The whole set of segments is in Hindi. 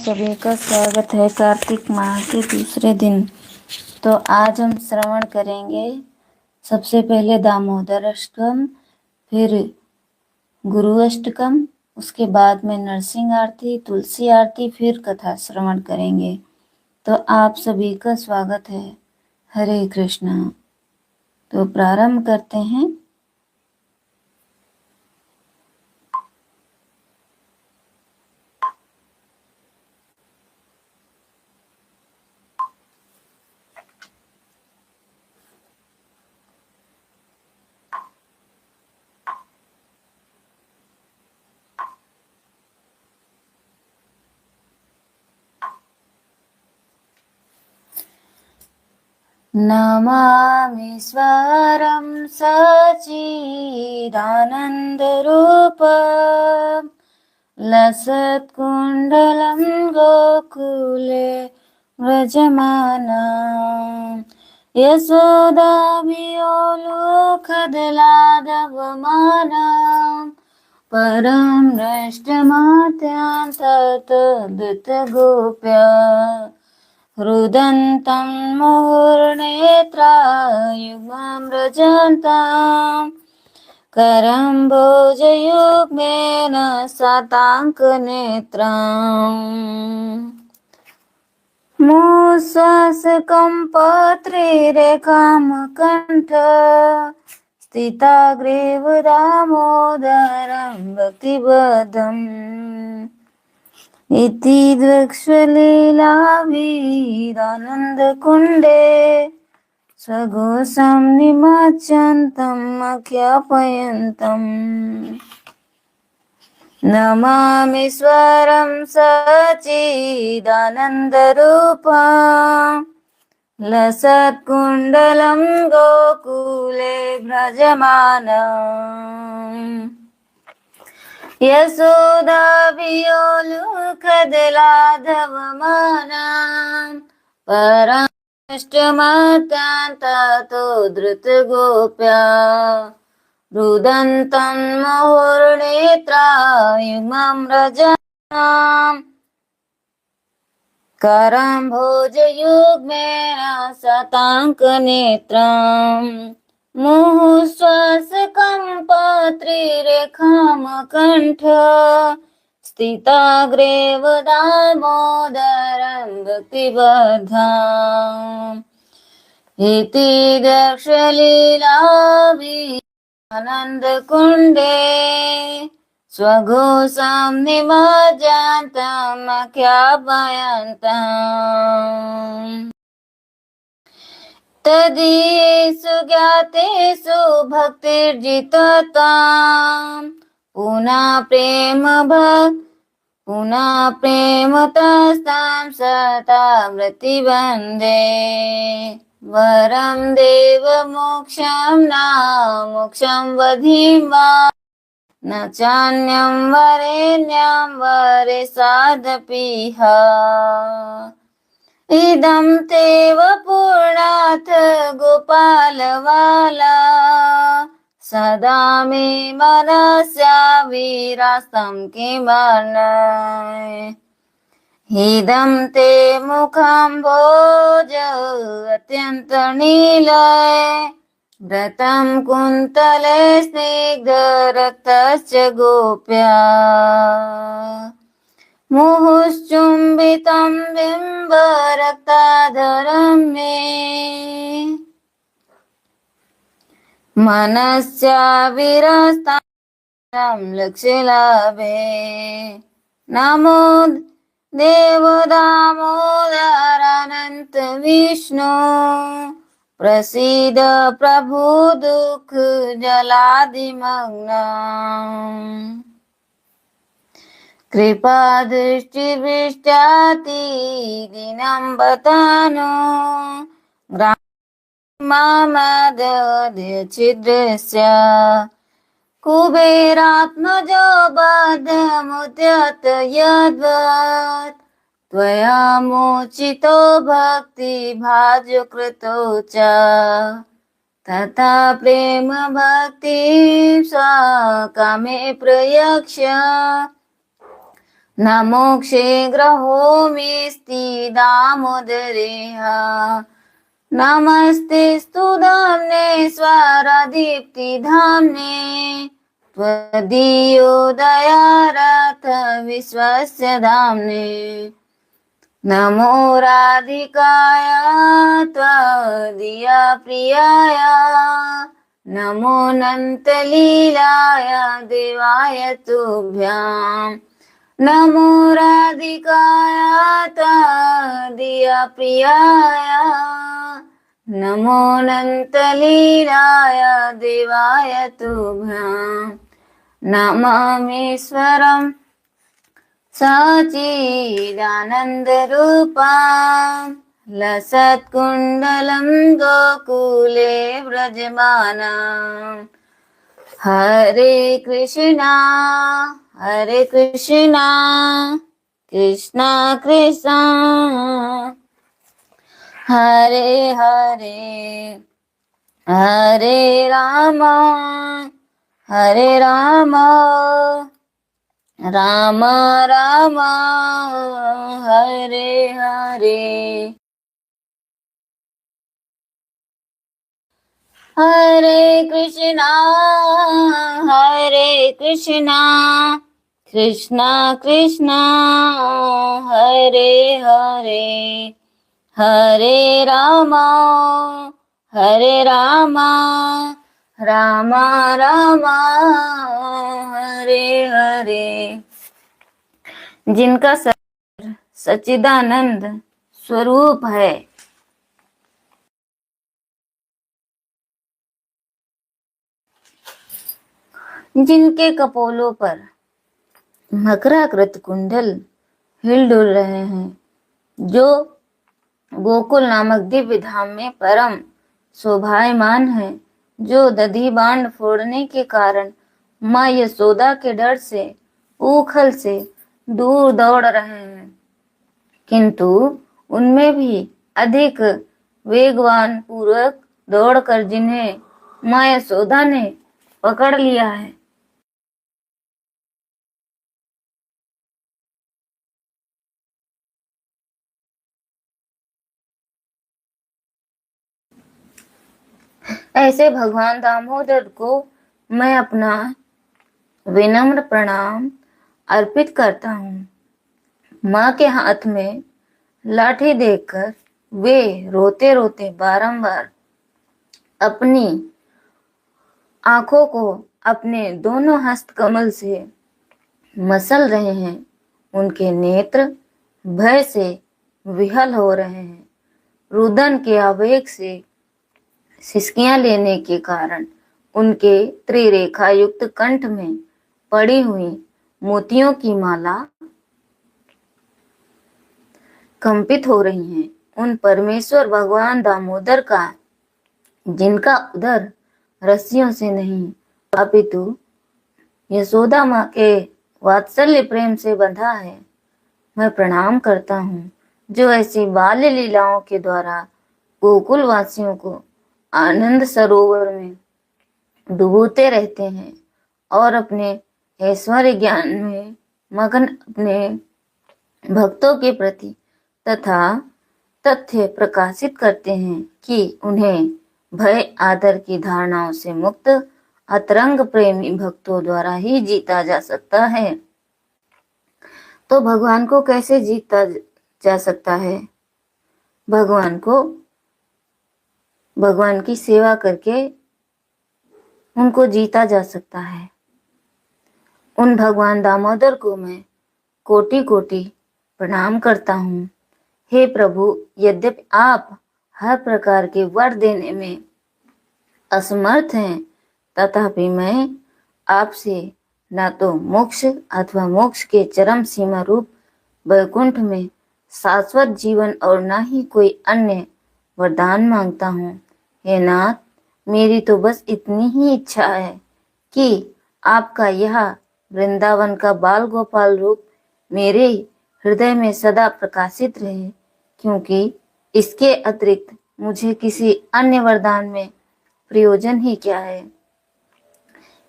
सभी का स्वागत है कार्तिक माह के दूसरे दिन। तो आज हम श्रवण करेंगे सबसे पहले दामोदर अष्टकम, फिर गुरु अष्टकम, उसके बाद में नरसिंह आरती, तुलसी आरती, फिर कथा श्रवण करेंगे। तो आप सभी का स्वागत है। हरे कृष्णा। तो प्रारंभ करते हैं। नमामीश्वरं सच्चिदानन्दरूपं लसत्कुण्डलं गोकुले व्रजमानं यशोदाभियोलोकदलादवमानं परं दृष्टमात्यां ततोद्धृतगोप्या रुदन्तं मुहुर्नेत्रायुग्मं व्रजन्तं करं भोजयुग्मेन शताङ्कनेत्रम् मुश्वासकम्पत्रिरेखामकण्ठ स्थिताग्रेव दामोदरं भक्तिबद्धम् इति द्वक्ष्वलीलाभिदानन्दकुण्डे स्वघोषं निमज्जन्तम् आख्यापयन्तम् नमामीश्वरं सच्चिदानन्दरूपं लसत्कुण्डलं गोकुले व्रजमानम् यशोदाभियोलुकदलाधवमानां परमष्टमात्यां ततो धृतगोप्या रुदन्तं मुहुर्नेत्रायुग्मं व्रजन्तं करं भोजयुग्मेन शताङ्कनेत्रम् मुहुश्वासकम्पत्रिरेखामकण्ठ स्थिताग्रेव दामोदरं भक्तिबद्धाम् इति दक्षलीलाभिदानन्दकुण्डे स्वघोषं निमज्जन्तम् आख्यापयन्तम् तदीयेषु ज्ञातेषु भक्तिर्जितताम् पुनः प्रेम तस्तां सतामृति वन्दे वरं देव मोक्षं न मोक्षं वधिं वा न चान्यं वरेण्यं वरे सादपीह इदं तेव पूर्णाथ गोपालवाला सदा मे मनस्या विरास्तं किमर्णय इदं ते मुखं भोज अत्यन्तनीलय व्रतं कुन्तले स्निग्धरक्तश्च गोप्या मुहुश्चुम्बितं बिम्बरक्ताधरं मे मनस्याविरस्तां लक्ष्यलाभे नमो देव दामोदरानन्त विष्णु प्रसीद प्रभु दुःख जलादिमग्नम् कृपादृष्टिवृष्ट्यातिदिनं बतानो ग्राममामदयच्छिद्रस्य कुबेरात्मजो बद्धमुद्यत यद्वत् त्वया मोचितो भक्तिभाजो कृतो च तथा प्रेम भक्ति स्वकामे प्रयक्ष्य न मोक्षे ग्रहो मेस्ति दामोदरेह नमस्तेस्तु धाम्ने स्वरदीप्तिधाम्ने त्वदीयो दयारथ विश्वस्य धाम्ने नमो राधिकाय त्वदीया प्रियाय नमो नन्तलीलाय देवाय तुभ्याम् नमो राधिकाय त्वदीया प्रियाय नमो नन्तलीलाय देवाय तुभ्याम् नमामीश्वरम् सच्चिदानन्दरूपाम् लसत्कुण्डलं गोकुले व्रजमानम् हरे कृष्णा कृष्णा कृष्णा हरे हरे हरे राम राम राम हरे हरे हरे कृष्णा कृष्णा कृष्णा हरे हरे हरे राम राम राम हरे हरे। जिनका सच्चिदानंद स्वरूप है, जिनके कपोलों पर मकराकृत कुंडल हिल डुल रहे हैं, जो गोकुल नामक दिव्य धाम में परम शोभायमान है, जो दधी बाण फोड़ने के कारण माँ यशोदा के डर से उखल से दूर दौड़ रहे हैं, किंतु उनमें भी अधिक वेगवान पूर्वक दौड़कर जिन्हें माँ यशोदा ने पकड़ लिया है, ऐसे भगवान दामोदर को मैं अपना विनम्र प्रणाम अर्पित करता हूँ। माँ के हाथ में लाठी देखकर वे रोते रोते बारंबार अपनी आंखों को अपने दोनों हस्त कमल से मसल रहे हैं। उनके नेत्र भय से विहल हो रहे हैं। रुदन के आवेग से सिसकियां लेने के कारण उनके त्रिरेखा युक्त कंठ में पड़ी हुई मोतियों की माला कंपित हो रही हैं। उन परमेश्वर भगवान दामोदर का, जिनका उदर रस्सियों से नहीं अपितु यशोदा माँ के वात्सल्य प्रेम से बंधा है, मैं प्रणाम करता हूँ, जो ऐसी बाल्य लीलाओं के द्वारा गोकुल वासियों को आनंद सरोवर में डुबोते रहते हैं और अपने ऐश्वर्य ज्ञान में मगन अपने भक्तों के प्रति तथा तथ्य प्रकाशित करते हैं कि उन्हें भय आदर की धारणाओं से मुक्त अतरंग प्रेमी भक्तों द्वारा ही जीता जा सकता है। तो भगवान को कैसे जीता जा सकता है? भगवान की सेवा करके उनको जीता जा सकता है। उन भगवान दामोदर को मैं कोटि कोटि प्रणाम करता हूँ। हे प्रभु, यद्यपि आप हर प्रकार के वर देने में असमर्थ हैं, तथापि मैं आपसे न तो मोक्ष अथवा मोक्ष के चरम सीमा रूप वैकुंठ में शाश्वत जीवन और न ही कोई अन्य वरदान मांगता हूँ। हे नाथ, मेरी तो बस इतनी ही इच्छा है कि आपका यह वृंदावन का बाल गोपाल रूप मेरे हृदय में सदा प्रकाशित रहे, क्योंकि इसके अतिरिक्त मुझे किसी अन्य वरदान में प्रयोजन ही क्या है।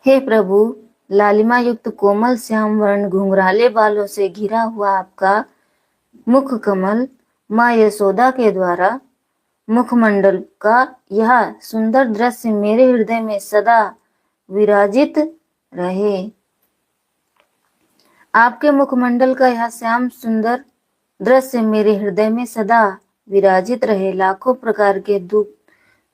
हे प्रभु, लालिमा युक्त कोमल श्याम वर्ण घुंघराले बालों से घिरा हुआ आपका मुख कमल माँ यशोदा के द्वारा मुखमंडल का यह सुंदर दृश्य मेरे हृदय में सदा विराजित रहे। आपके मुखमंडल का यह श्याम सुंदर दृश्य मेरे हृदय में सदा विराजित रहे। लाखों प्रकार के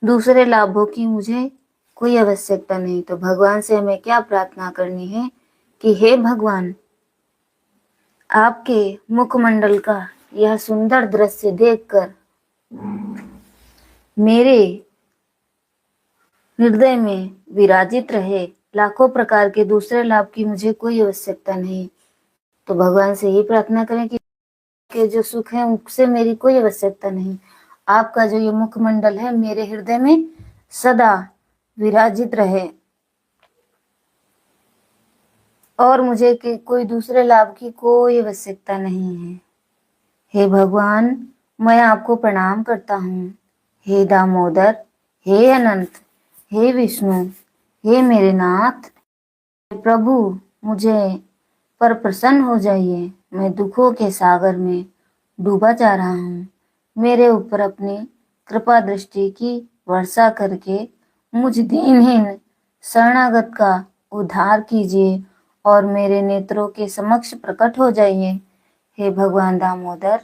दूसरे लाभों की मुझे कोई आवश्यकता नहीं। तो भगवान से हमें क्या प्रार्थना करनी है कि हे भगवान, आपके मुखमंडल का यह सुंदर दृश्य देखकर मेरे हृदय में विराजित रहे। लाखों प्रकार के दूसरे लाभ की मुझे कोई आवश्यकता नहीं। तो भगवान से ही प्रार्थना करें कि जो सुख है उससे मेरी कोई आवश्यकता नहीं। आपका जो ये मुखमंडल है मेरे हृदय में सदा विराजित रहे और मुझे कोई दूसरे लाभ की कोई आवश्यकता नहीं है। हे भगवान, मैं आपको प्रणाम करता हूँ। हे दामोदर, हे अनंत, हे विष्णु, हे मेरे नाथ, प्रभु, मुझे पर प्रसन्न हो जाइए। मैं दुखों के सागर में डूबा जा रहा हूँ। मेरे ऊपर अपनी कृपा दृष्टि की वर्षा करके मुझ दीनहीन शरणागत का उद्धार कीजिए और मेरे नेत्रों के समक्ष प्रकट हो जाइए। हे भगवान दामोदर,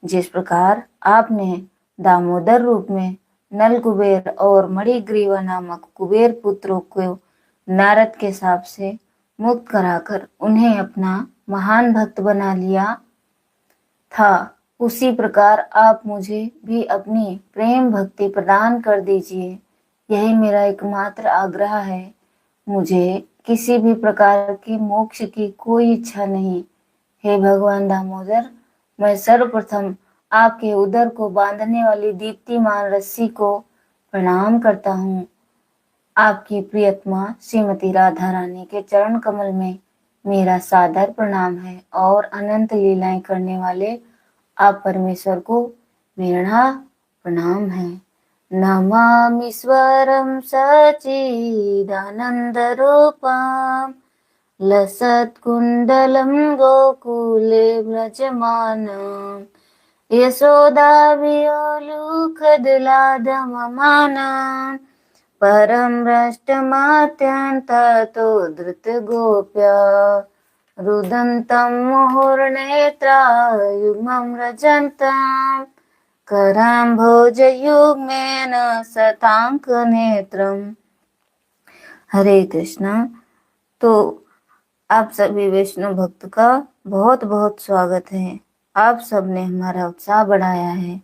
जिस प्रकार आपने दामोदर रूप में नल कुबेर और मणिग्रीवा नामक कुबेर पुत्रों को नारद के शाप से मुक्त कराकर उन्हें अपना महान भक्त बना लिया था, उसी प्रकार आप मुझे भी अपनी प्रेम भक्ति प्रदान कर दीजिए। यही मेरा एकमात्र आग्रह है। मुझे किसी भी प्रकार की मोक्ष की कोई इच्छा नहीं। हे भगवान दामोदर, मैं सर्वप्रथम आपके उदर को बांधने वाली दीप्तिमान रस्सी को प्रणाम करता हूँ। आपकी प्रियतमा श्रीमती राधा रानी के चरण कमल में मेरा सादर प्रणाम है और अनंत लीलाएं करने वाले आप परमेश्वर को मेरा प्रणाम है। नमामीश्वरं सच्चिदानन्दरूपं लसत्कुण्डलं गोकुले व्रजमानं यशोदाभियोलुखदलादममानं परं भ्रष्टमात्यन्ततो धृतगोप्या रुदन्तं मुहुर्नेत्रायुग्मं रजन्तं कराम्भोजयुग्मेन शताङ्कनेत्रम्। हरे कृष्णा। तो आप सभी वैष्णव भक्त का बहुत बहुत स्वागत है। आप सबने हमारा उत्साह बढ़ाया है।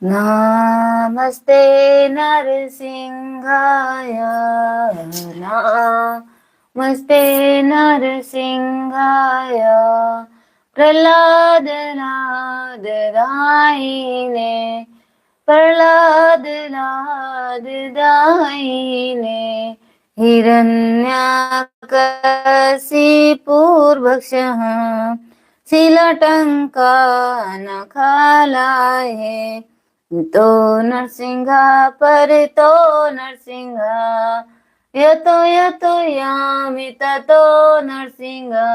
नमस्ते नरसिंहाय, नमस्ते नरसिंहाय, प्रहलाद नाद दायिने, प्रहलाद नाद दायिने, हिरण्यकशिपुर्भक्षः शिलाटंका न खालाये। तो नरसिंहा पर तो नरसिंहा, यतो यतो यामि ततो नरसिंहा,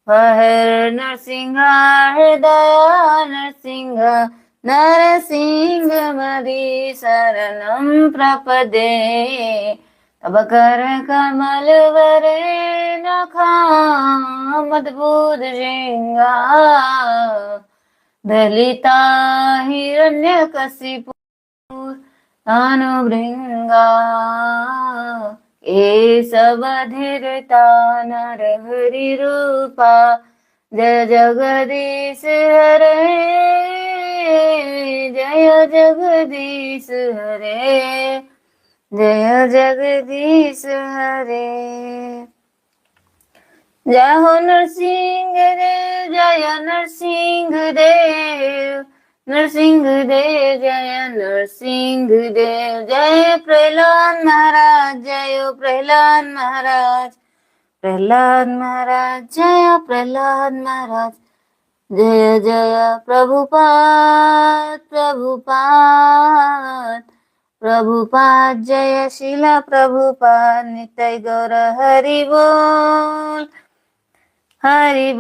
हर नरसिंहा हृदय नरसिंहा, नरसिंह मदि शरणं प्रपदे। तब कर कमल वरे नखामद्भुत श्रृंगा, दलिता हिरण्यकशिपु अनुभृंगा, केशवधिरता नरहरि रूपा, जय जगदीश हरे, जय जगदीश हरे, जय जगदीश हरे। जय हो नरसिंह देव, जय नरसिंह देव, नरसिंह देव जय नरसिंह देव, जय प्रहलाद महाराज, जय प्रहलाद महाराज, प्रहलाद महाराज जय प्रहलाद महाराज, जय जय प्रभुपाद प्रभुपाद, प्रभुपाद जय शिला प्रभुपाद नित्य गौर हरि बोल हरि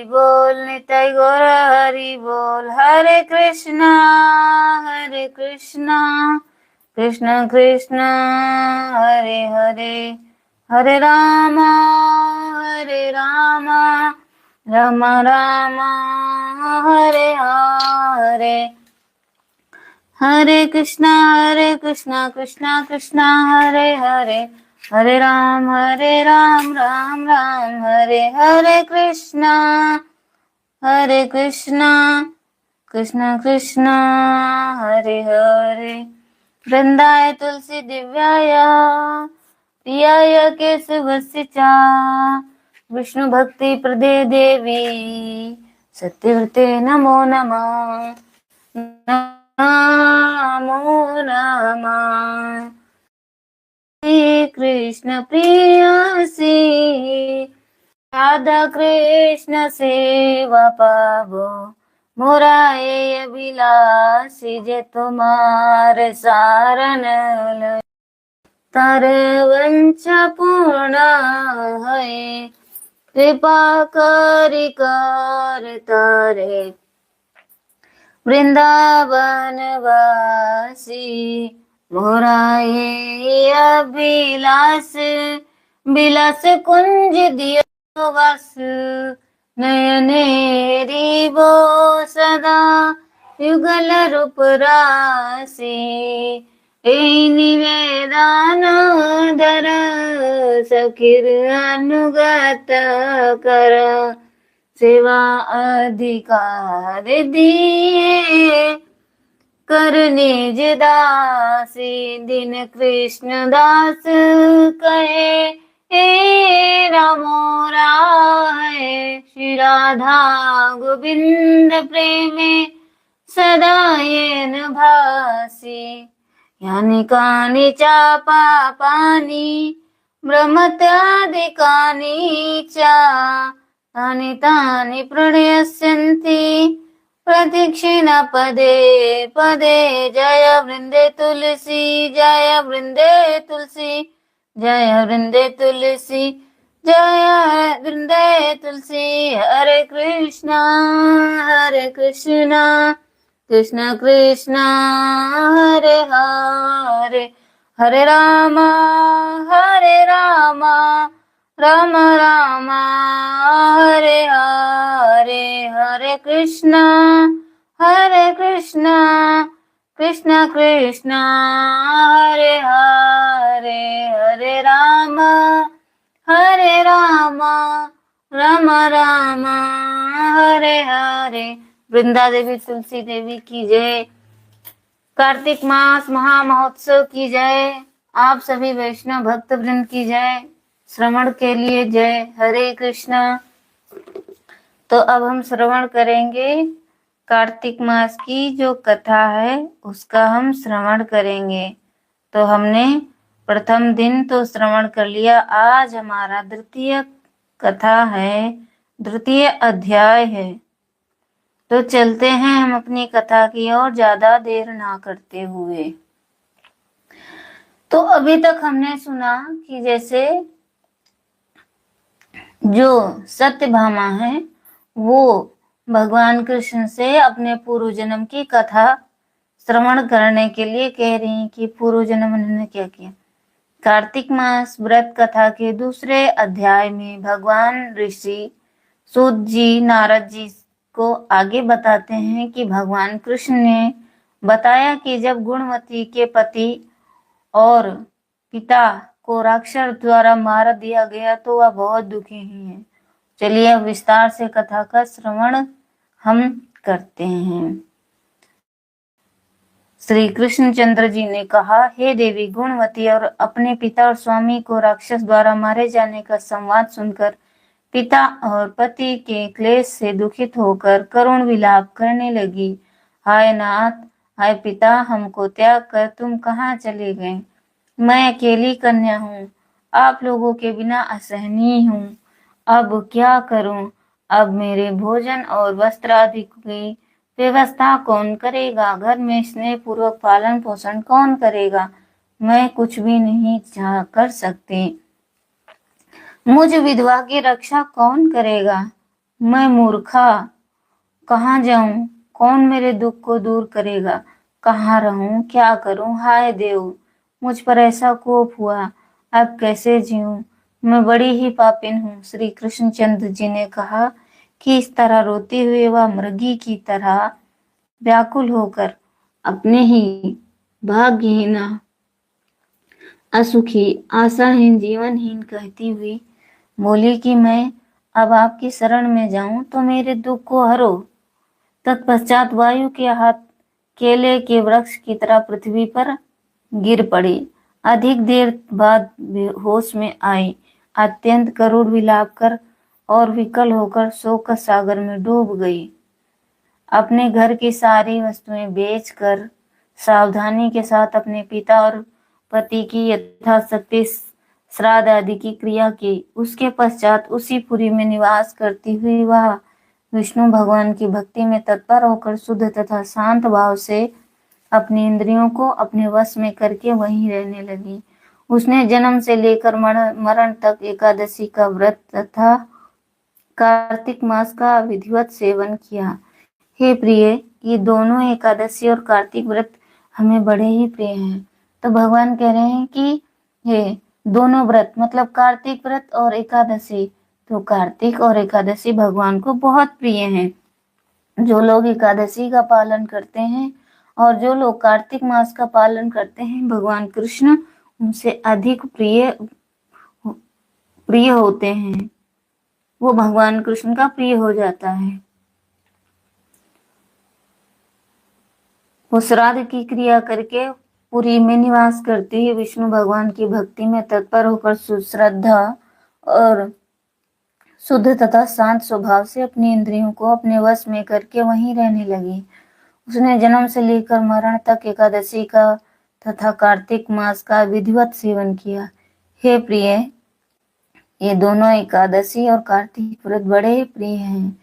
बोल नित्य गौर हरि बोल। हरे कृष्णा कृष्ण कृष्ण हरे हरे हरे राम राम राम हरे हरे। हरे कृष्णा कृष्णा कृष्णा हरे हरे हरे राम राम राम हरे हरे। कृष्णा कृष्ण कृष्ण हरे हरे। वृंदाय तुलसी दिव्याय प्रियाय केशवस्य च विष्णु भक्ति प्रदे देवी सत्यव्रते नमो नमः नमो नमः। श्री कृष्ण प्रियसी राधा कृष्ण सेवा पावो मोराए अभिलाषी जे तुम्हार सारन तार वंश पूर्ण है कृपा करि कर तारे वृंदावन वासी मोराए अभिलाष बिलास कुंज दियो वास नयने रिबो सदा युगल रूप राशि निवेदन धर सखीर अनुगत कर सेवा अधिकार दिए करने दासी दिन कृष्ण दास कहे हे रामो राय श्री राधा गोविंद प्रेम सदा येन भासी यानि कानि च पापानि ब्रह्मत्यादिकानि च तानि तानि प्रणश्यन्ति प्रदक्षिण पदे पदे। जय वृंदे तुलसी जय वृंदे तुलसी जय वृंदे तुलसी जय वृंदे तुलसी। हरे कृष्णा कृष्ण कृष्ण हरे हरे हरे राम राम राम हरे हरे हरे कृष्णा कृष्ण कृष्ण हरे हरे हरे राम राम राम हरे हरे। वृंदा देवी तुलसी देवी की जय। कार्तिक मास महामहोत्सव की जय। आप सभी वैष्णव भक्त वृंद की जय। श्रवण के लिए जय। हरे कृष्णा। तो अब हम श्रवण करेंगे कार्तिक मास की जो कथा है उसका हम श्रवण करेंगे। तो हमने प्रथम दिन तो श्रवण कर लिया। आज हमारा द्वितीय कथा है, द्वितीय अध्याय है। तो चलते हैं हम अपनी कथा की ओर ज्यादा देर ना करते हुए। तो अभी तक हमने सुना कि जैसे जो सत्यभामा है वो भगवान कृष्ण से अपने पूर्व जन्म की कथा श्रवण करने के लिए कह रही हैं कि पूर्व जन्म उन्होंने क्या किया। कार्तिक मास व्रत कथा के दूसरे अध्याय में भगवान ऋषि सूत जी नारद जी को आगे बताते हैं कि भगवान कृष्ण ने बताया कि जब गुणवती के पति और पिता को राक्षस द्वारा मार दिया गया तो वह बहुत दुखी हैं। चलिए अब विस्तार से कथा का श्रवण हम करते हैं। श्री कृष्णचंद्र जी ने कहा, हे देवी गुणवती, और अपने पिता और स्वामी को राक्षस द्वारा मारे जाने का संवाद सुनकर पिता और पति के क्लेश से दुखित होकर करुण विलाप करने लगी। हाय नाथ, हाय पिता, हमको त्याग कर तुम कहाँ चले गए? मैं अकेली कन्या हूँ, आप लोगों के बिना असहनीय हूँ। अब क्या करूँ? अब मेरे भोजन और वस्त्र आदि की व्यवस्था कौन करेगा? घर में स्नेह पूर्वक पालन पोषण कौन करेगा? मैं कुछ भी नहीं कर सकती। मुझ विधवा की रक्षा कौन करेगा? मैं मूर्खा कहाँ जाऊं? कौन मेरे दुख को दूर करेगा? कहाँ रहूं? क्या करूं? हाय देव, मुझ पर ऐसा कोप हुआ, अब कैसे जीऊं? मैं बड़ी ही पापिन हूँ। श्री कृष्णचंद्र जी ने कहा कि इस तरह रोते हुए वह मृगी की तरह व्याकुल होकर अपने ही भाग्यहीन, असुखी, आशाहीन, जीवनहीन कहती हुई बोली कि मैं अब आपकी शरण में जाऊं तो मेरे दुख को हरो। तत्पश्चात वायु के हाथ केले के वृक्ष की तरह पृथ्वी पर गिर पड़ी। अधिक देर बाद होश में आई, अत्यंत करुण विलाप कर और विकल होकर शोक सागर में डूब गई। अपने घर की सारी वस्तुएं बेचकर सावधानी के साथ अपने पिता और पति की यथाशक्ति श्राद्ध आदि की क्रिया की। उसके पश्चात उसी पुरी में निवास करती हुई वह विष्णु भगवान की भक्ति में तत्पर होकर शुद्ध तथा शांत भाव से अपनी इंद्रियों को अपने वश में करके वहीं रहने लगी। उसने जन्म से लेकर मरण तक एकादशी का व्रत तथा कार्तिक मास का विधिवत सेवन किया। हे प्रिय, ये दोनों एकादशी और कार्तिक व्रत हमें बड़े ही प्रिय हैं। तो भगवान कह रहे हैं कि ये दोनों व्रत मतलब कार्तिक व्रत और एकादशी, तो कार्तिक और एकादशी भगवान को बहुत प्रिय हैं। जो लोग एकादशी का पालन करते हैं और जो लोग कार्तिक मास का पालन करते हैं, भगवान कृष्ण उनसे अधिक प्रिय होते हैं। वो भगवान कृष्ण का प्रिय हो जाता है। वो श्राद्ध की क्रिया करके पुरी में निवास करती है, विष्णु भगवान की भक्ति में तत्पर होकर सुश्रद्धा और शुद्ध तथा शांत स्वभाव से अपनी इंद्रियों को अपने वश में करके वहीं रहने लगी। उसने जन्म से लेकर मरण तक एकादशी का तथा कार्तिक मास का विधिवत सेवन किया। हे प्रिय, ये दोनों एकादशी और कार्तिक व्रत बड़े प्रिय हैं।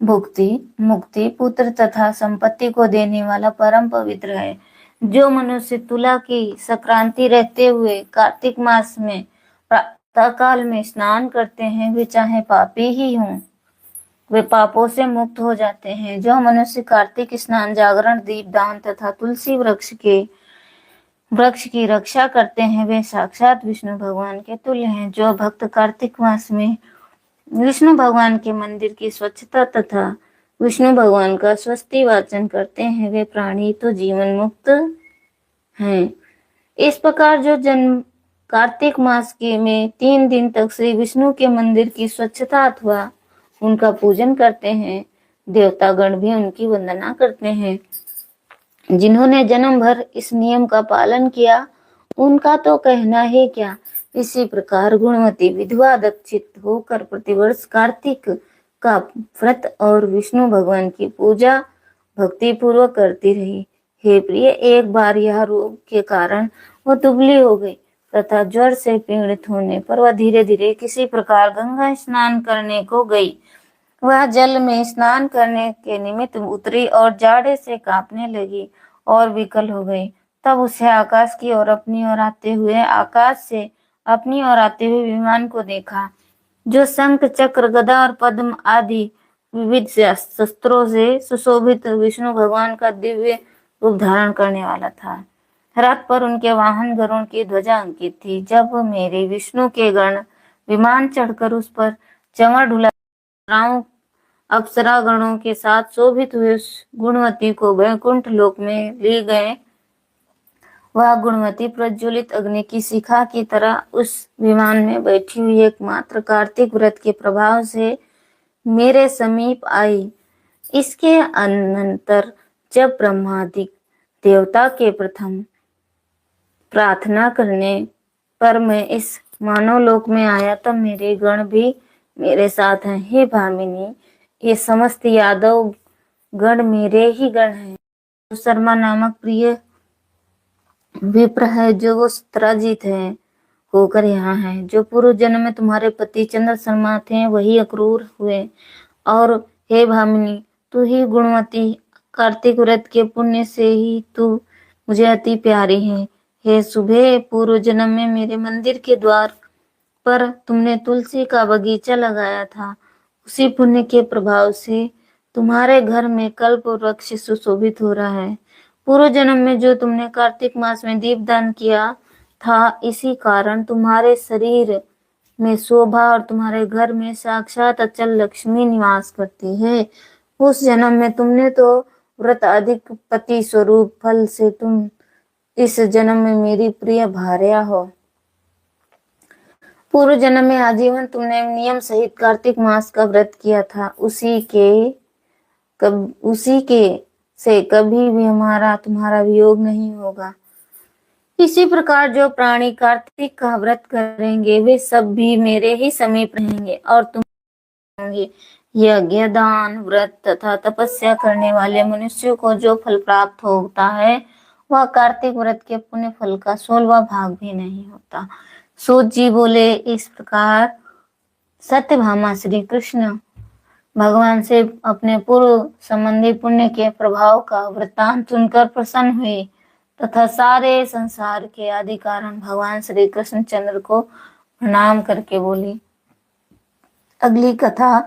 भुक्ति, मुक्ति, पुत्र तथा संपत्ति को देने वाला परम पवित्र है। जो मनुष्य तुला की संक्रांति रहते हुए कार्तिक मास में प्रातः काल में स्नान करते हैं, वे चाहे पापी ही हों, वे पापों से मुक्त हो जाते हैं। जो मनुष्य कार्तिक स्नान, जागरण, दीपदान तथा तुलसी वृक्ष की रक्षा करते हैं, वे साक्षात विष्णु भगवान के तुल्य हैं। जो भक्त कार्तिक मास में विष्णु भगवान के मंदिर की स्वच्छता तथा विष्णु भगवान का स्वस्ति वाचन करते हैं, वे प्राणी तो जीवन मुक्त हैं। इस प्रकार जो जन्म कार्तिक मास के में 3 दिन तक श्री विष्णु के मंदिर की स्वच्छता अथवा उनका पूजन करते हैं, देवतागण भी उनकी वंदना करते हैं। जिन्होंने जन्म भर इस नियम का पालन किया, उनका तो कहना है क्या। इसी प्रकार गुणवती विधवा दक्षित होकर प्रतिवर्ष कार्तिक का व्रत और विष्णु भगवान की पूजा भक्ति पूर्वक करती रही। हे प्रिय, एक बार यह रोग के कारण वह दुबली हो गई तथा ज्वर से पीड़ित होने पर वह धीरे धीरे किसी प्रकार गंगा स्नान करने को गई। वह जल में स्नान करने के निमित्त उतरी और जाड़े से कांपने लगी और विकल हो गई। तब उसे आकाश की ओर अपनी ओर आते हुए विमान को देखा, जो शंख, चक्र, गदा और पद्म आदि विविध शस्त्रों से सुशोभित विष्णु भगवान का दिव्य रूप धारण करने वाला था। रथ पर उनके वाहन गरुड़ की ध्वजा अंकित थी। जब मेरे विष्णु के गण विमान चढ़कर उस पर चंवर ढुलाओं अप्सरा गणों के साथ शोभित हुए गुणवती को वैकुंठ लोक में ले गए, वह गुणवती प्रज्वलित अग्नि की शिखा की तरह उस विमान में बैठी हुई एकमात्र कार्तिक व्रत के प्रभाव से मेरे समीप आई। इसके अनंतर जब ब्रह्मादि देवता के प्रथम प्रार्थना करने पर मैं इस मानव लोक में आया, तब मेरे गण भी मेरे साथ हैं। हे भामिनी, ये समस्त यादव गण मेरे ही गण हैं। शर्मा नामक प्रिय विप्र है, जो वो सत्राजित है होकर यहाँ है। जो पूर्व जन्म में तुम्हारे पति चंद्र शर्मा थे, वही अक्रूर हुए। और हे भामिनी, तू ही गुणवती कार्तिक व्रत के पुण्य से ही तू मुझे अति प्यारी है। हे सुबह, पूर्व जन्म में मेरे मंदिर के द्वार पर तुमने तुलसी का बगीचा लगाया था। उसी पुण्य के प्रभाव से तुम्हारे घर में कल्प वृक्ष सुशोभित हो रहा है। पूर्व जन्म में जो तुमने कार्तिक मास में दीपदान किया था, इसी कारण तुम्हारे शरीर में शोभा और तुम्हारे घर में साक्षात अचल लक्ष्मी निवास करती है। उस जन्म में तुमने तो व्रत अधिक पति स्वरूप फल से तुम इस जन्म में मेरी प्रिय भार्या हो। पूर्व जन्म में आजीवन तुमने नियम सहित कार्तिक मास का व्रत किया था। उसी के से कभी भी हमारा तुम्हारा वियोग नहीं होगा। इसी प्रकार जो प्राणी कार्तिक का व्रत करेंगे वे सब भी मेरे ही समीप रहेंगे और तुम होंगे। यज्ञ, दान, व्रत तथा तपस्या करने वाले मनुष्यों को जो फल प्राप्त होता है वह कार्तिक व्रत के पुण्य फल का 16वां भाग भी नहीं होता। सूत जी बोले, इस प्रकार सत्यभामा श्री कृष्ण भगवान से अपने पूर्व संबंधी पुण्य के प्रभाव का वृत्तांत सुनकर प्रसन्न हुए तथा सारे संसार के आदि कारण भगवान श्री कृष्णचंद्र को प्रणाम करके बोली। अगली कथा